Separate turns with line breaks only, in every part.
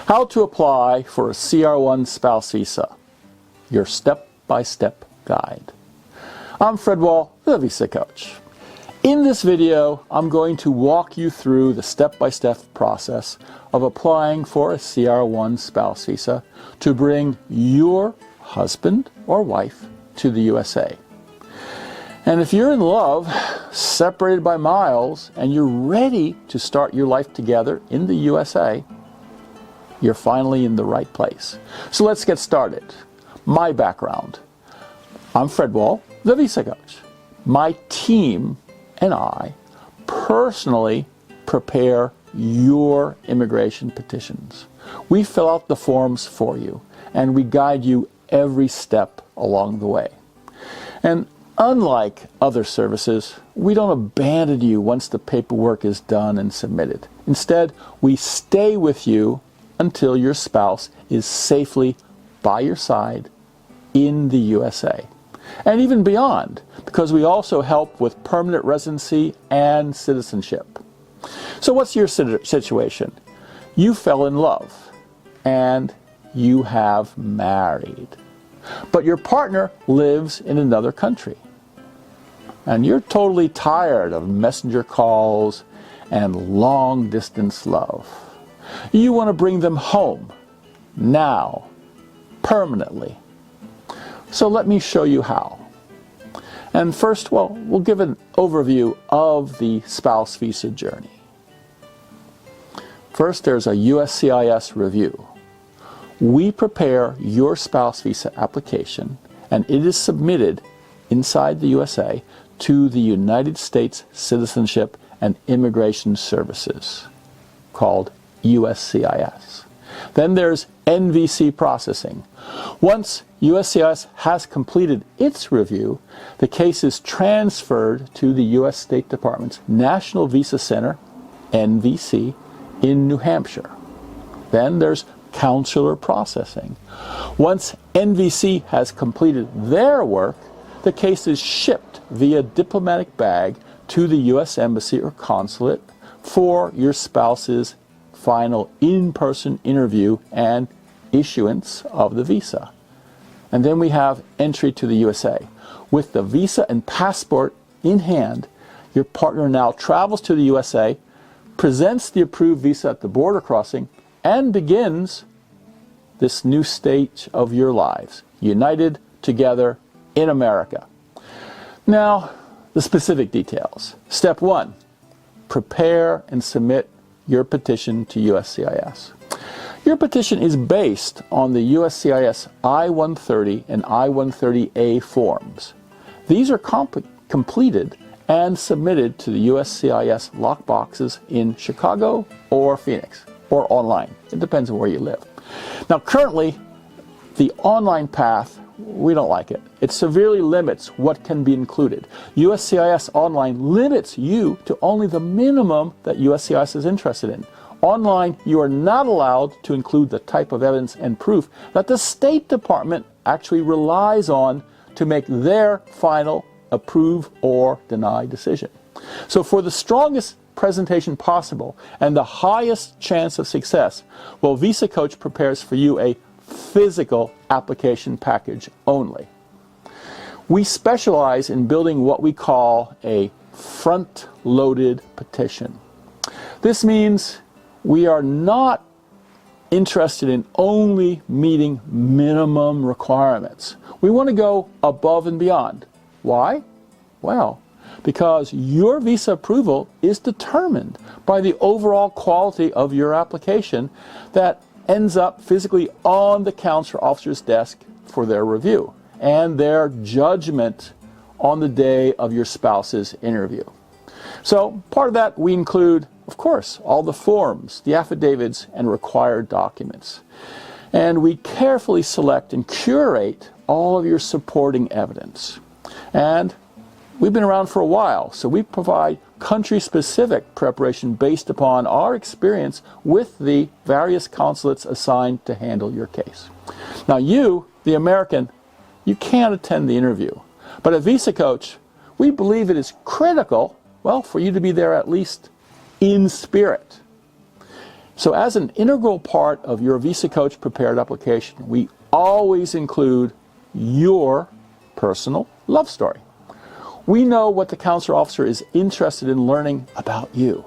How to apply for a CR1 spouse visa, your step-by-step guide. I'm Fred Wahl, the VisaCoach. In this video, I'm going to walk you through the step-by-step process of applying for a CR1 spouse visa to bring your husband or wife to the USA. And if you're in love, separated by miles, and you're ready to start your life together in the USA, you're finally in the right place. So let's get started. My background. I'm Fred Wahl, the VisaCoach. My team and I personally prepare your immigration petitions. We fill out the forms for you, and we guide you every step along the way. And unlike other services, we don't abandon you once the paperwork is done and submitted. Instead, we stay with you until your spouse is safely by your side in the USA. And even beyond, because we also help with permanent residency and citizenship. So what's your situation? You fell in love and you have married. But your partner lives in another country. And you're totally tired of messenger calls and long-distance love. You want to bring them home, now, permanently. So let me show you how. And first, we'll give an overview of the spouse visa journey. First, there's a USCIS review. We prepare your spouse visa application, and it is submitted inside the USA to the United States Citizenship and Immigration Services, called USCIS. Then there's NVC processing. Once USCIS has completed its review, the case is transferred to the U.S. State Department's National Visa Center, NVC, in New Hampshire. Then there's consular processing. Once NVC has completed their work, the case is shipped via diplomatic bag to the U.S. Embassy or Consulate for your spouse's final in-person interview and issuance of the visa. And then we have entry to the USA. With the visa and passport in hand, your partner now travels to the USA, presents the approved visa at the border crossing, and begins this new stage of your lives, united together in America. Now, the specific details. Step 1, prepare and submit your petition to USCIS. Your petition is based on the USCIS I-130 and I-130A forms. These are completed and submitted to the USCIS lockboxes in Chicago or Phoenix, or online. It depends on where you live. Now currently, the online path, we don't like it. It severely limits what can be included. USCIS Online limits you to only the minimum that USCIS is interested in. Online, you are not allowed to include the type of evidence and proof that the State Department actually relies on to make their final approve or deny decision. So for the strongest presentation possible and the highest chance of success, VisaCoach prepares for you a physical application package only. We specialize in building what we call a front-loaded petition. This means we are not interested in only meeting minimum requirements. We want to go above and beyond. Why? Well, because your visa approval is determined by the overall quality of your application that ends up physically on the consular officer's desk for their review and their judgment on the day of your spouse's interview. So part of that we include, of course, all the forms, the affidavits, and required documents. And we carefully select and curate all of your supporting evidence. And we've been around for a while, so we provide country-specific preparation based upon our experience with the various consulates assigned to handle your case. Now you, the American, you can't attend the interview. But at VisaCoach, we believe it is critical, for you to be there at least in spirit. So as an integral part of your VisaCoach prepared application, we always include your personal love story. We know what the consular officer is interested in learning about you.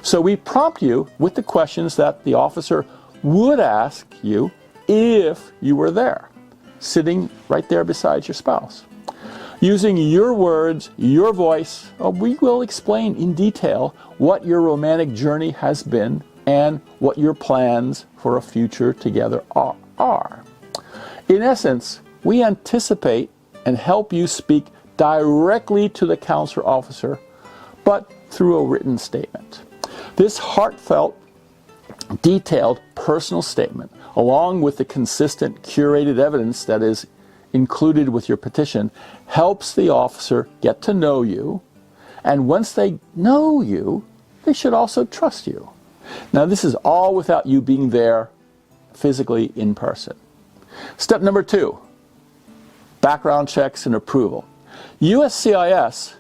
So we prompt you with the questions that the officer would ask you if you were there, sitting right there beside your spouse. Using your words, your voice, we will explain in detail what your romantic journey has been and what your plans for a future together are. In essence, we anticipate and help you speak directly to the consular officer, but through a written statement. This heartfelt, detailed personal statement, along with the consistent curated evidence that is included with your petition, helps the officer get to know you, and once they know you, they should also trust you. Now, this is all without you being there physically in person. Step number 2, background checks and approval. USCIS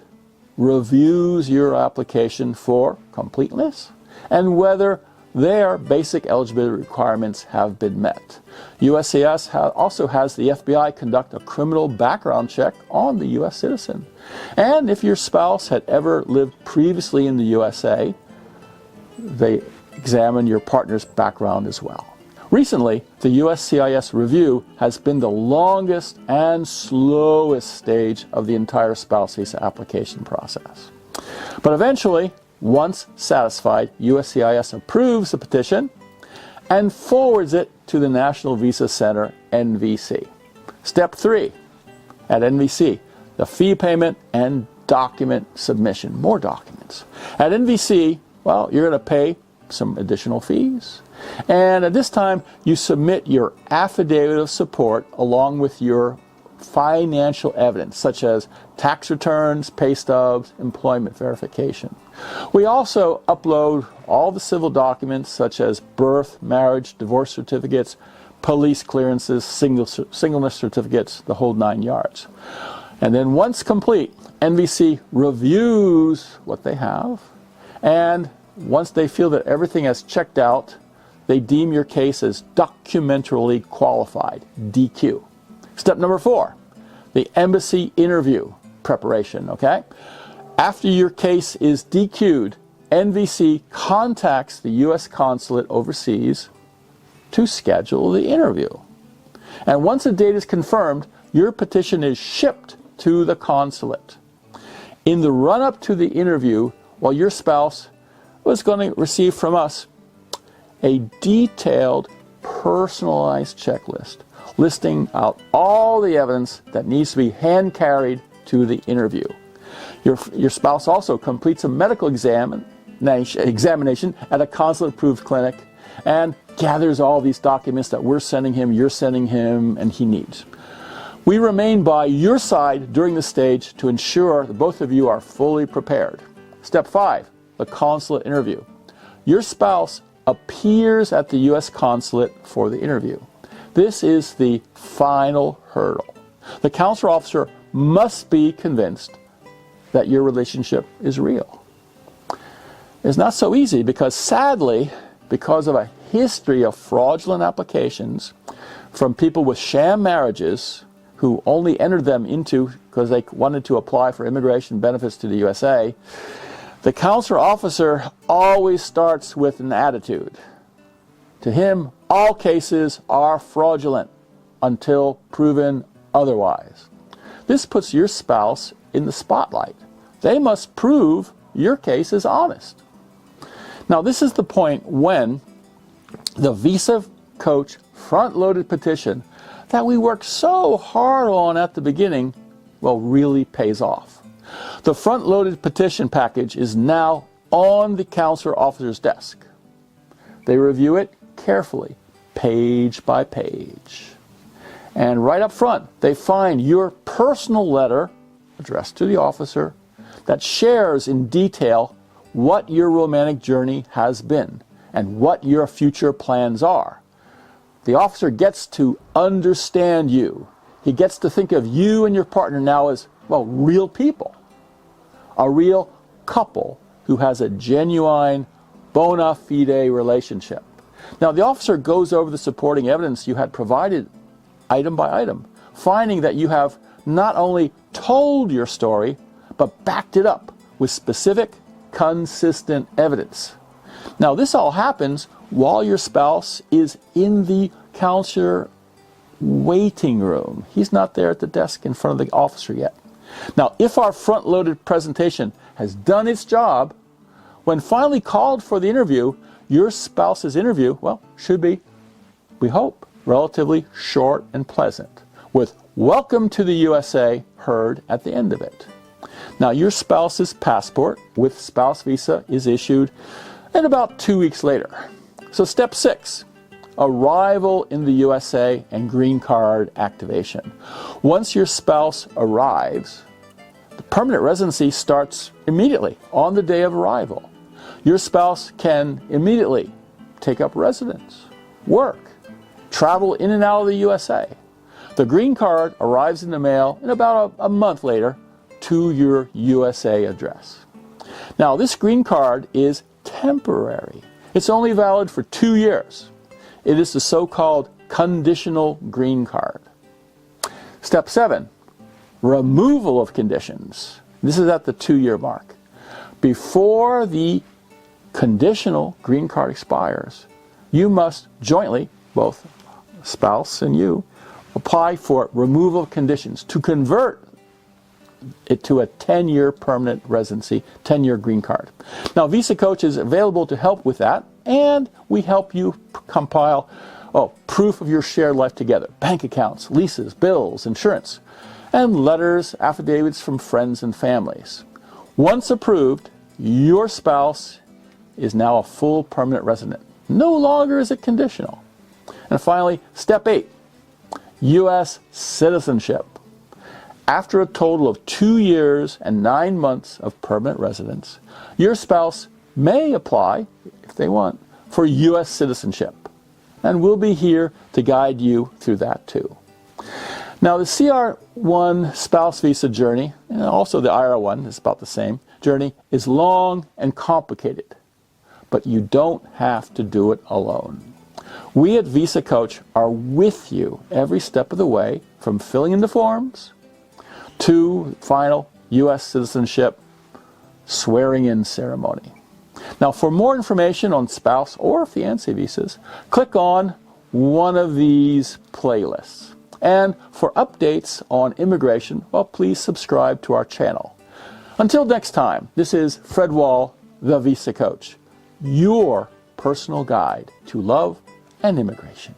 reviews your application for completeness and whether their basic eligibility requirements have been met. USCIS also has the FBI conduct a criminal background check on the U.S. citizen. And if your spouse had ever lived previously in the USA, they examine your partner's background as well. Recently, the USCIS review has been the longest and slowest stage of the entire spouse visa application process. But eventually, once satisfied, USCIS approves the petition and forwards it to the National Visa Center, NVC. Step 3, at NVC, the fee payment and document submission, more documents. At NVC, well, you're going to pay some additional fees. And at this time, you submit your affidavit of support along with your financial evidence, such as tax returns, pay stubs, employment verification. We also upload all the civil documents, such as birth, marriage, divorce certificates, police clearances, singleness certificates, the whole 9 yards. And then once complete, NVC reviews what they have, and once they feel that everything has checked out, they deem your case as documentarily qualified, DQ. Step number 4, the embassy interview preparation, okay? After your case is DQ'd, NVC contacts the U.S. Consulate overseas to schedule the interview. And once a date is confirmed, your petition is shipped to the consulate. In the run-up to the interview, while your spouse was going to receive from us a detailed, personalized checklist listing out all the evidence that needs to be hand-carried to the interview. Your spouse also completes a medical examination at a consulate-approved clinic and gathers all these documents that we're sending him, you're sending him, and he needs. We remain by your side during the stage to ensure that both of you are fully prepared. Step 5, the consulate interview. Your spouse appears at the U.S. Consulate for the interview. This is the final hurdle. The consular officer must be convinced that your relationship is real. It's not so easy because, sadly, because of a history of fraudulent applications from people with sham marriages who only entered them into because they wanted to apply for immigration benefits to the USA, the consular officer always starts with an attitude. To him, all cases are fraudulent until proven otherwise. This puts your spouse in the spotlight. They must prove your case is honest. Now, this is the point when the VisaCoach front-loaded petition that we worked so hard on at the beginning, well, really pays off. The front-loaded petition package is now on the consular officer's desk. They review it carefully, page by page. And right up front, they find your personal letter addressed to the officer that shares in detail what your romantic journey has been and what your future plans are. The officer gets to understand you. He gets to think of you and your partner now as, well, real people. A real couple who has a genuine bona fide relationship. Now, the officer goes over the supporting evidence you had provided item by item, finding that you have not only told your story, but backed it up with specific, consistent evidence. Now, this all happens while your spouse is in the counselor waiting room. He's not there at the desk in front of the officer yet. Now, if our front-loaded presentation has done its job, when finally called for the interview, your spouse's interview, well, should be, we hope, relatively short and pleasant, with "Welcome to the USA" heard at the end of it. Now, your spouse's passport with spouse visa is issued and about 2 weeks later. So step 6, arrival in the USA and green card activation. Once your spouse arrives, the permanent residency starts immediately on the day of arrival. Your spouse can immediately take up residence, work, travel in and out of the USA. The green card arrives in the mail in about a month later to your USA address. Now, this green card is temporary. It's only valid for 2 years. It is the so-called conditional green card. Step 7, removal of conditions. This is at the 2-year mark. Before the conditional green card expires, you must jointly, both spouse and you, apply for removal of conditions to convert it to a 10-year permanent residency, 10-year green card. Now, VisaCoach is available to help with that, and we help you compile proof of your shared life together, bank accounts, leases, bills, insurance, and letters, affidavits from friends and families. Once approved, your spouse is now a full permanent resident. No longer is it conditional. And finally, step 8, U.S. citizenship. After a total of 2 years and 9 months of permanent residence, your spouse may apply, if they want, for U.S. citizenship. And we'll be here to guide you through that too. Now, the CR1 spouse visa journey, and also the IR1, is about the same journey, is long and complicated. But you don't have to do it alone. We at VisaCoach are with you every step of the way, from filling in the forms to final U.S. citizenship swearing-in ceremony. Now, for more information on spouse or fiancé visas, click on one of these playlists. And for updates on immigration, well, please subscribe to our channel. Until next time, this is Fred Wahl, the VisaCoach, your personal guide to love and immigration.